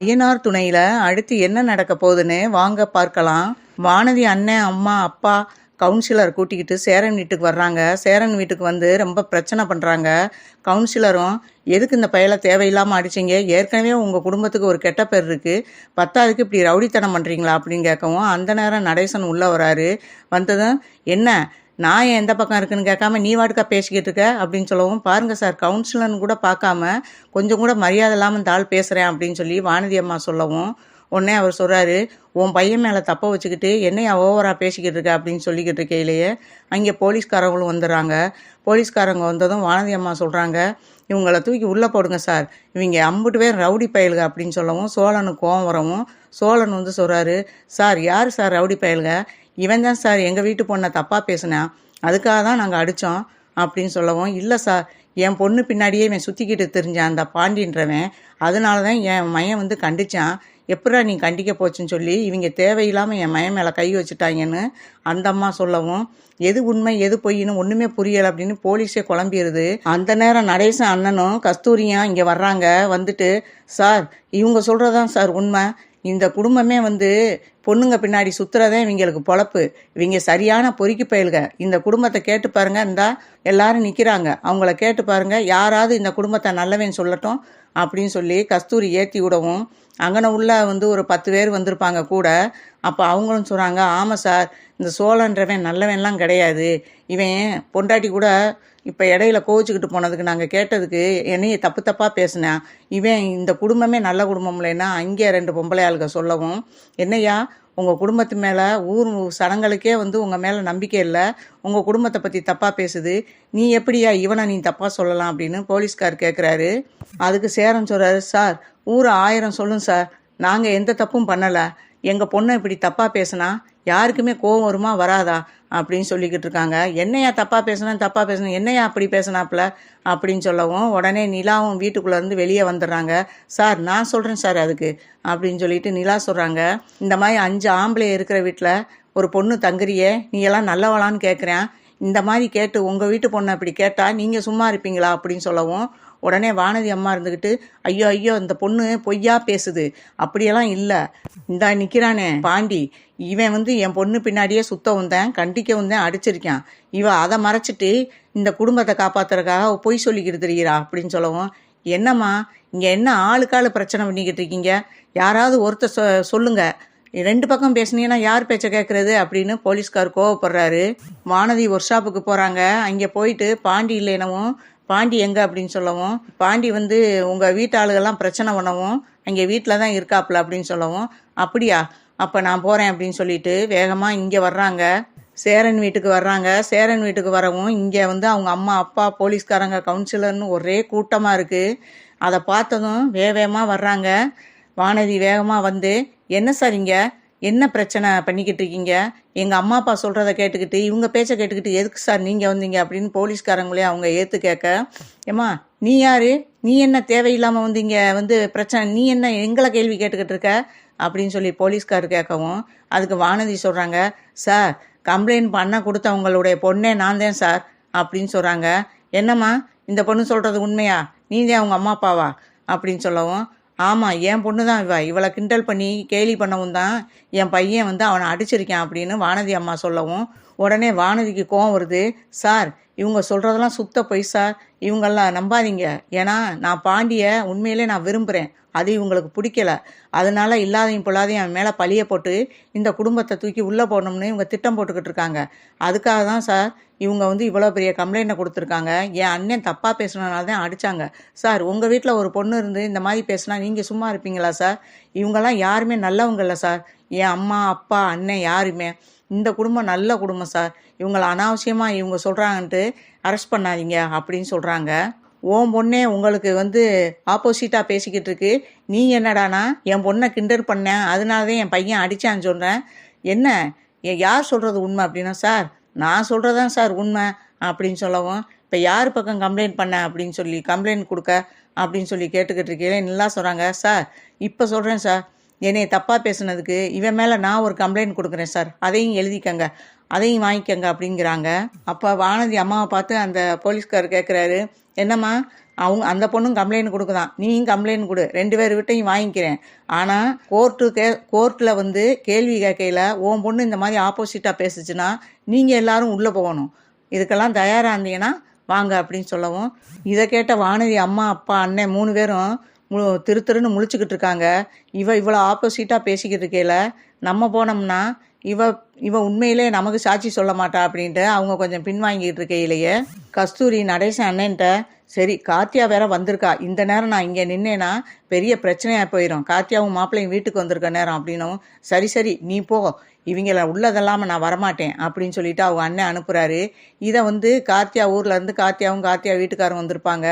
ஐயனார் துணையில அடுத்து என்ன நடக்க போகுதுன்னு வாங்க பார்க்கலாம். வானதி அண்ணன், அம்மா, அப்பா, கவுன்சிலர் கூட்டிக்கிட்டு சேரன் வீட்டுக்கு வர்றாங்க. சேரன் வீட்டுக்கு வந்து ரொம்ப பிரச்சனை பண்றாங்க. கவுன்சிலரும், எதுக்கு இந்த பயலை தேவையில்லாம அடிச்சீங்க? ஏற்கனவே உங்க குடும்பத்துக்கு ஒரு கெட்ட பேர் இருக்கு, பத்தாவதுக்கு இப்படி ரவுடித்தனம் பண்றீங்களா அப்படின்னு கேட்கவும், அந்த நேரம் நடேசன் உள்ள வராரு. வந்ததும், என்ன நான் எந்த பக்கம் இருக்குன்னு கேட்காம நீ வாட்டுக்கா பேசிக்கிட்டு இருக்க அப்படின்னு சொல்லவும், பாருங்க சார், கவுன்சிலர்னு கூட பார்க்காம கொஞ்சம் கூட மரியாதை இல்லாமல் இந்த ஆள் பேசுகிறேன் அப்படின்னு சொல்லி வானதி அம்மா சொல்லவும், உடனே அவர் சொல்கிறாரு, உன் பையன் மேலே தப்ப வச்சுக்கிட்டு என்னையா ஓவராக பேசிக்கிட்டு இருக்க அப்படின்னு சொல்லிக்கிட்டு இருக்கையிலேயே அங்கே போலீஸ்காரங்களும் வந்துடுறாங்க. போலீஸ்காரங்க வந்ததும் வானதி அம்மா சொல்கிறாங்க, இவங்களை தூக்கி உள்ளே போடுங்க சார், இவங்க அம்புட்டு பேர் ரவுடி பயலுக அப்படின்னு சொல்லவும், சோழனுக்கு கோவம் வரவும், சோழன் வந்து சொல்கிறாரு, சார் யார் சார் ரவுடி பயலுக? இவன் தான் சார் எங்கள் வீட்டு பொண்ணை தப்பாக பேசினான், அதுக்காக தான் நாங்கள் அடித்தோம் அப்படின்னு சொல்லவும், இல்லை சார், என் பொண்ணு பின்னாடியே இவன் சுற்றிக்கிட்டு தெரிஞ்சான் அந்த பாண்டின்றவன், அதனால தான் என் மையன் வந்து கண்டிச்சான், எப்படா நீ கண்டிக்க போச்சுன்னு சொல்லி இவங்க தேவையில்லாமல் என் மையன் மேலே கை வச்சுட்டாங்கன்னு அந்த அம்மா சொல்லவும், எது உண்மை எது பொய்ன்னு ஒன்றுமே புரியலை அப்படின்னு போலீஸே குழம்பிடுது. அந்த நேரம் நடேசன் அண்ணனும் கஸ்தூரியும் இங்கே வர்றாங்க. வந்துட்டு, சார் இவங்க சொல்கிறதான் சார் உண்மை, இந்த குடும்பமே வந்து பொண்ணுங்க பின்னாடி சுற்றுறதே இவங்களுக்கு பொழப்பு, இவங்க சரியான பொறுக்கி பயல்க, இந்த குடும்பத்தை கேட்டு பாருங்க, இந்தா எல்லாரும் நிற்கிறாங்க, அவங்கள கேட்டு பாருங்க, யாராவது இந்த குடும்பத்தை நல்லவன் சொல்லட்டும் அப்படின்னு சொல்லி கஸ்தூரி ஏற்றி விடவும், அங்கன உள்ள வந்து ஒரு 10 பேர் வந்திருப்பாங்க கூட. அப்போ அவங்களும் சொல்கிறாங்க, ஆமாம் சார், இந்த சோழன்றவன் நல்லவன்லாம் கிடையாது, இவன் பொண்டாட்டி கூட இப்போ இடையில கோவிச்சுக்கிட்டு போனதுக்கு நாங்கள் கேட்டதுக்கு என்னைய தப்பு தப்பாக பேசினேன், இவன் இந்த குடும்பமே நல்ல குடும்பம் இல்லைன்னா அங்கே 2 பொம்பளை ஆளுக சொல்லவும், என்னையா உங்கள் குடும்பத்து மேலே ஊர் சனங்களுக்கே வந்து உங்கள் மேலே நம்பிக்கை இல்லை, உங்கள் குடும்பத்தை பற்றி தப்பாக பேசுது, நீ எப்படியா இவனை நீ தப்பாக சொல்லலாம் அப்படின்னு போலீஸ்கார் கேட்குறாரு. அதுக்கு சேரன் சொல்கிறாரு, சார் ஊர் 1000 சொல்லும் சார், நாங்கள் எந்த தப்பும் பண்ணலை, எங்கள் பொண்ணை இப்படி தப்பாக பேசினா யாருக்குமே கோவம் வருமா வராதா அப்படின்னு சொல்லிக்கிட்டு இருக்காங்க. என்னையா தப்பாக பேசணும் என்னையா அப்படி பேசினாப்புல அப்படின்னு சொல்லவும், உடனே நிலாவும் வீட்டுக்குள்ளேருந்து வெளியே வந்துடுறாங்க. சார் நான் சொல்கிறேன் சார் அதுக்கு அப்படின்னு சொல்லிட்டு நிலா சொல்கிறாங்க, இந்த மாதிரி 5 ஆம்பளை இருக்கிற வீட்டில் ஒரு பொண்ணு தங்குறியே, நீ எல்லாம் நல்லவளான்னு கேட்குறேன், இந்த மாதிரி கேட்டு உங்கள் வீட்டு பொண்ணை அப்படி கேட்டால் நீங்கள் சும்மா இருப்பீங்களா அப்படின்னு சொல்லவும், உடனே வானதி அம்மா இருந்துக்கிட்டு, ஐயோ ஐயோ இந்த பொண்ணு பொய்யா பேசுது, அப்படியெல்லாம் இல்லை, இந்தா நிற்கிறானே பாண்டி, இவன் வந்து என் பொண்ணு பின்னாடியே சுத்த வந்தேன், கண்டிக்க வந்தேன், அடிச்சிருக்கான், இவன் அதை மறைச்சிட்டு இந்த குடும்பத்தை காப்பாத்துறதுக்காக பொய் சொல்லிக்கிட்டு தெரிகிறா அப்படின்னு சொல்லவும், என்னம்மா இங்கே என்ன ஆளுக்காளு பிரச்சனை பண்ணிக்கிட்டு இருக்கீங்க, யாராவது ஒருத்தர் சொல்லுங்க, 2 பக்கம் பேசுனீங்கன்னா யார் பேச்சை கேட்குறது அப்படின்னு போலீஸ்கார் கோவப்படுறாரு. வானதி ஒர்க் ஷாப்புக்கு போகிறாங்க. அங்கே போயிட்டு பாண்டி இல்லைனவும், பாண்டி எங்கே அப்படின்னு சொல்லவும், பாண்டி வந்து உங்கள் வீட்டு ஆளுகள்லாம் பிரச்சனை பண்ணவும் அங்கே வீட்டில் தான் இருக்காப்புல அப்படின்னு சொல்லவும், அப்படியா அப்போ நான் போகிறேன் அப்படின்னு சொல்லிட்டு வேகமாக இங்கே வர்றாங்க. சேரன் வீட்டுக்கு வர்றாங்க. சேரன் வீட்டுக்கு வரவும் இங்கே வந்து அவங்க அம்மா அப்பா போலீஸ்காரங்க கவுன்சிலர்னு ஒரே கூட்டமாக இருக்குது. அதை பார்த்ததும் வேகமாக வர்றாங்க. வானதி வேகமாக வந்து, என்ன சார் இங்கே என்ன பிரச்சனை பண்ணிக்கிட்டு இருக்கீங்க, எங்கள் அம்மா அப்பா சொல்கிறத கேட்டுக்கிட்டு இவங்க பேச்சை கேட்டுக்கிட்டு எதுக்கு சார் நீங்கள் வந்தீங்க அப்படின்னு போலீஸ்காரங்களே அவங்க ஏற்று கேட்க, ஏம்மா நீ யார், நீ என்ன தேவையில்லாமல் வந்து இங்கே வந்து பிரச்சனை, நீ என்ன எங்களை கேள்வி கேட்டுக்கிட்டு இருக்க அப்படின்னு சொல்லி போலீஸ்கார் கேட்கவும், அதுக்கு வானதி சொல்கிறாங்க, சார் கம்ப்ளைண்ட் பண்ண கொடுத்தவங்களுடைய பொண்ணே நான் தான் சார் அப்படின்னு சொல்கிறாங்க. என்னம்மா இந்த பொண்ணு சொல்கிறது உண்மையா, நீ தான் அவங்க அம்மா அப்பாவா அப்படின்னு சொல்லவும், ஆமாம் என் பொண்ணு தான் இவளை கிண்டல் பண்ணி கேலி பண்ணவும் தான் என் பையன் வந்து அவனை அடிச்சிருக்கான் அப்படின்னு வானதி அம்மா சொல்லவும், உடனே வானதிக்கு கோவம் வருது. சார் இவங்க சொல்கிறதெல்லாம் சுத்த பொய் சார், இவங்கெல்லாம் நம்பாதீங்க, ஏன்னா நான் பாண்டியை உண்மையிலே நான் விரும்புகிறேன், அது இவங்களுக்கு பிடிக்கல, அதனால இல்லாதையும் பொல்லாதையும் அவன் மேலே பழிய போட்டு இந்த குடும்பத்தை தூக்கி உள்ளே போடணும்னு இவங்க திட்டம் போட்டுக்கிட்டு இருக்காங்க, அதுக்காக தான் சார் இவங்க வந்து இவ்வளோ பெரிய கம்ப்ளைண்ட்டை கொடுத்துருக்காங்க, என் அண்ணன் தப்பாக பேசுனதுனால தான் அடித்தாங்க சார், உங்கள் வீட்டில் ஒரு பொண்ணு இருந்து இந்த மாதிரி பேசுனா நீங்கள் சும்மா இருப்பீங்களா சார், இவங்கெல்லாம் யாருமே நல்லவங்க இல்லை சார், என் அம்மா அப்பா அண்ணன் யாருமே, இந்த குடும்பம் நல்ல குடும்பம் சார், இவங்களை அனாவசியமாக இவங்க சொல்கிறாங்கன்ட்டு அரெஸ்ட் பண்ணாதீங்க அப்படின்னு சொல்கிறாங்க. ஓம் பொண்ணே உங்களுக்கு வந்து ஆப்போசிட்டாக பேசிக்கிட்டு இருக்கு, நீ என்னடானா என் பொண்ணை கிண்டர் பண்ணேன் அதனால தான் என் பையன் அடித்தான்னு சொல்கிறேன், என்ன யார் சொல்கிறது உண்மை அப்படின்னா, சார் நான் சொல்கிறதான் சார் உண்மை அப்படின்னு சொல்லவும், இப்போ யார் பக்கம் கம்ப்ளைண்ட் பண்ண அப்படின்னு சொல்லி கம்ப்ளைண்ட் கொடுக்க அப்படின்னு சொல்லி கேட்டுக்கிட்டு இருக்கீங்களே, நல்லா சொல்கிறாங்க, சார் இப்போ சொல்கிறேன் சார், என்னை தப்பாக பேசுனதுக்கு இவன் மேலே நான் ஒரு கம்ப்ளைண்ட் கொடுக்குறேன் சார், அதையும் எழுதிக்கங்க அதையும் வாங்கிக்கங்க அப்படிங்கிறாங்க. அப்போ வானதி அம்மாவை பார்த்து அந்த போலீஸ்காரர் கேட்குறாரு, என்னம்மா அவங்க அந்த பொண்ணும் கம்ப்ளைண்ட் கொடுக்குதான், நீயும் கம்ப்ளைண்ட் கொடு, 2 பேர் விட்டையும் வாங்கிக்கிறேன். ஆனால் கோர்ட்டில் வந்து கேள்வி கேட்கையில் உன் பொண்ணு இந்த மாதிரி ஆப்போசிட்டாக பேசுச்சுன்னா நீங்கள் எல்லாரும் உள்ளே போகணும், இதுக்கெல்லாம் தயாராக இருந்தீங்கன்னா வாங்க அப்படின்னு சொல்லவும், இதை கேட்ட வானதி அம்மா அப்பா அண்ணன் 3 பேரும் திருன்னு முழிச்சுக்கிட்டு இருக்காங்க. இவ்வளோ ஆப்போசிட்டாக பேசிக்கிட்டு இருக்கையில நம்ம போனோம்னா இவ உண்மையிலே நமக்கு சாட்சி சொல்ல மாட்டா அப்படின்ட்டு அவங்க கொஞ்சம் பின்வாங்கிட்டு இருக்கையிலேயே கஸ்தூரி நடேசன் அண்ணன்ட்ட, சரி கார்த்தியா வேற வந்திருக்கா, இந்த நேரம் நான் இங்கே நின்னேன்னா பெரிய பிரச்சனையாக போயிடும், கார்த்தியாவும் மாப்பிள்ளையும் வீட்டுக்கு வந்திருக்க நேரம் அப்படின்னும், சரி நீ போ, இவங்கள உள்ளதெல்லாமல் நான் வரமாட்டேன் அப்படின்னு சொல்லிட்டு அவங்க அண்ணன் அனுப்புகிறாரு. இதை வந்து கார்த்தியா ஊர்லேருந்து கார்த்தியா வீட்டுக்காரங்க வந்திருப்பாங்க.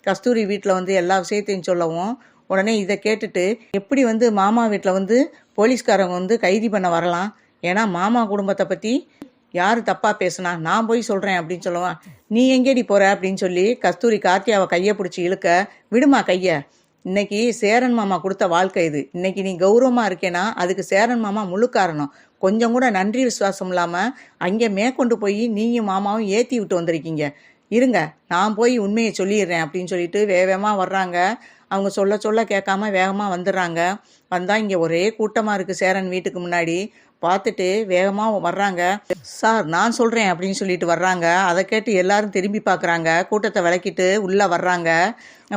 கஸ்தூரி வீட்டில் வந்து எல்லா விஷயத்தையும் சொல்லவும், உடனே இதை கேட்டுட்டு எப்படி வந்து மாமா வீட்டில் வந்து போலீஸ்காரங்க வந்து கைது பண்ண வரலாம், ஏன்னா மாமா குடும்பத்தை பற்றி யார் தப்பாக பேசுனா நான் போய் சொல்கிறேன் அப்படின்னு சொல்லுவான். நீ எங்கேடி போகிற அப்படின்னு சொல்லி கஸ்தூரி கார்த்தியாவை கையை பிடிச்சி இழுக்க, விடுமா கையை, இன்னைக்கு சேரன் மாமா கொடுத்த வாழ்க்கை இது, இன்னைக்கு நீ கௌரவமாக இருக்கேன்னா அதுக்கு சேரன் மாமா முழு காரணம், கொஞ்சம் கூட நன்றி விசுவாசம் இல்லாமல் அங்கே மேற்கொண்டு போய் நீயும் மாமாவும் ஏற்றி விட்டு வந்திருக்கீங்க, இருங்க நான் போய் உண்மையை சொல்லிடுறேன் அப்படின்னு சொல்லிட்டு வேகமாக வர்றாங்க. அவங்க சொல்ல கேட்காம வேகமாக வந்துடுறாங்க. வந்தால் இங்கே ஒரே கூட்டமாக இருக்குது சேரன் வீட்டுக்கு முன்னாடி. பார்த்துட்டு வேகமாக வர்றாங்க. சார் நான் சொல்கிறேன் அப்படின்னு சொல்லிட்டு வர்றாங்க. அதை கேட்டு எல்லாரும் திரும்பி பார்க்குறாங்க. கூட்டத்தை விளக்கிட்டு உள்ளே வர்றாங்க.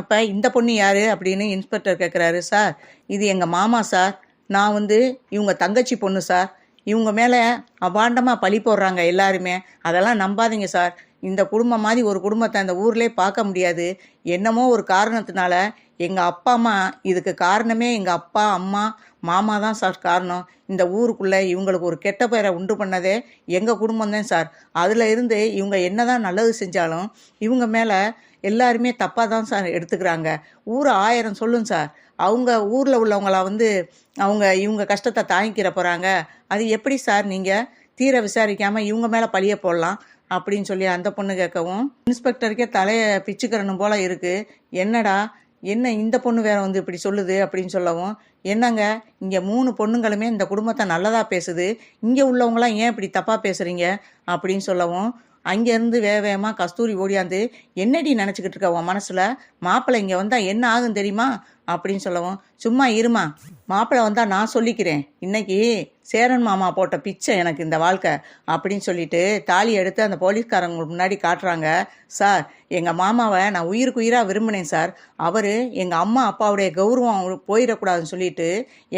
அப்போ இந்த பொண்ணு யார் அப்படின்னு இன்ஸ்பெக்டர் கேட்குறாரு. சார் இது எங்கள் மாமா சார், நான் வந்து இவங்க தங்கச்சி பொண்ணு சார், இவங்க மேலே அபாண்டமாக பழி போடுறாங்க எல்லாருமே, அதெல்லாம் நம்பாதீங்க சார், இந்த குடும்பம் மாதிரி ஒரு குடும்பத்தை அந்த ஊர்லேயே பார்க்க முடியாது, என்னமோ ஒரு காரணத்தினால எங்கள் அப்பா அம்மா, இதுக்கு காரணமே எங்கள் அப்பா அம்மா மாமா தான் சார் காரணம், இந்த ஊருக்குள்ளே இவங்களுக்கு ஒரு கெட்ட பெயரை உண்டு பண்ணதே எங்கள் குடும்பம் தான் சார், அதில் இருந்து இவங்க என்ன தான் நல்லது செஞ்சாலும் இவங்க மேலே எல்லாருமே தப்பாக தான் சார் எடுத்துக்கிறாங்க, ஊர் 1000 சொல்லும் சார், அவங்க ஊரில் உள்ளவங்கள வந்து இவங்க கஷ்டத்தை தாங்கிக்கிற போகிறாங்க, அது எப்படி சார் நீங்கள் தீர விசாரிக்காமல் இவங்க மேலே பழிய போடலாம் அப்படின்னு சொல்லி அந்த பொண்ணு கேட்கவும், இன்ஸ்பெக்டருக்கே தலையை பிச்சுக்கிறணும் போல இருக்குது, என்னடா என்ன இந்த பொண்ணு வேற வந்து இப்படி சொல்லுது அப்படின்னு சொல்லவும், என்னங்க இங்கே 3 பொண்ணுங்களுமே இந்த குடும்பத்தை நல்லதாக பேசுது, இங்கே உள்ளவங்களாம் ஏன் இப்படி தப்பாக பேசுகிறீங்க அப்படின்னு சொல்லவும், அங்கேருந்து வேகமாக கஸ்தூரி ஓடியாந்து, என்னடி நினச்சிக்கிட்டு இருக்க உன் மனசில், மாப்பிள்ளை இங்கே வந்தால் என்ன ஆகும் தெரியுமா அப்படின்னு சொல்லவும், சும்மா இருமா, மாப்பிள்ளை வந்தால் நான் சொல்லிக்கிறேன், இன்னைக்கு சேரன் மாமா போட்ட பிச்சை எனக்கு இந்த வாழ்க்கை அப்படின்னு சொல்லிட்டு தாலி எடுத்து அந்த போலீஸ்காரங்களுக்கு முன்னாடி காட்டுறாங்க. சார் எங்கள் மாமாவை நான் உயிருக்கு உயிராக விரும்பினேன் சார், அவர் எங்கள் அம்மா அப்பாவுடைய கௌரவம் போயிடக்கூடாதுன்னு சொல்லிட்டு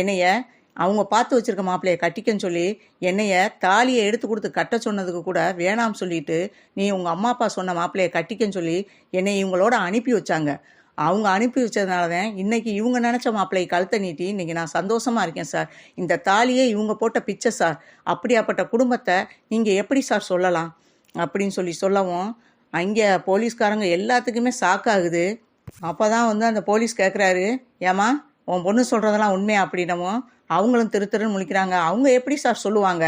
என்னைய அவங்க பார்த்து வச்சிருக்க மாப்பிள்ளையை கட்டிக்கன்னு சொல்லி என்னைய தாலியை எடுத்து கொடுத்து கட்ட சொன்னதுக்கு கூட வேணாம் சொல்லிட்டு, நீ உங்கள் அம்மா அப்பா சொன்ன மாப்பிள்ளையை கட்டிக்கன்னு சொல்லி என்னை இவங்களோட அனுப்பி வச்சாங்க, அவங்க அனுப்பி வச்சதுனால தான் இன்னைக்கு இவங்க நினச்ச மாப்பிள்ளையை கழுத்தை நீட்டி இன்னைக்கு நான் சந்தோஷமாக இருக்கேன் சார், இந்த தாலியே இவங்க போட்ட பிச்சை சார், அப்படியாப்பட்ட குடும்பத்தை நீங்கள் எப்படி சார் சொல்லலாம் அப்படின்னு சொல்லவும், அங்கே போலீஸ்காரங்க எல்லாத்துக்குமே ஷாக்காகுது. அப்போ தான் வந்து அந்த போலீஸ் கேட்குறாரு, ஏமா உன் பொண்ணு சொல்கிறதெல்லாம் உண்மையா அப்படின்னவும், அவங்களும் திருன்னு முழிக்கிறாங்க. அவங்க எப்படி சார் சொல்லுவாங்க,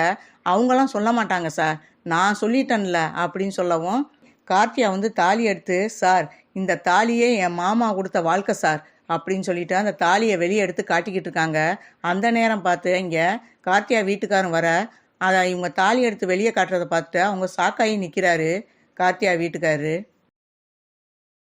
அவங்களாம் சொல்ல மாட்டாங்க சார், நான் சொல்லிட்டேன்ல அப்படின்னு சொல்லவும், கார்த்தியா வந்து தாலி எடுத்து, சார் இந்த தாலியே என் மாமா கொடுத்த வாழ்க்கை சார் அப்படின்னு சொல்லிட்டு அந்த தாலியை வெளியே எடுத்து காட்டிக்கிட்டு இருக்காங்க. அந்த நேரம் பார்த்து இங்கே கார்த்தியா வீட்டுக்காரன் வர, அதை இவங்க தாலி எடுத்து வெளியே காட்டுறதை பார்த்துட்டு அவங்க சாக்காயி நிற்கிறாரு கார்த்தியா வீட்டுக்காரரு.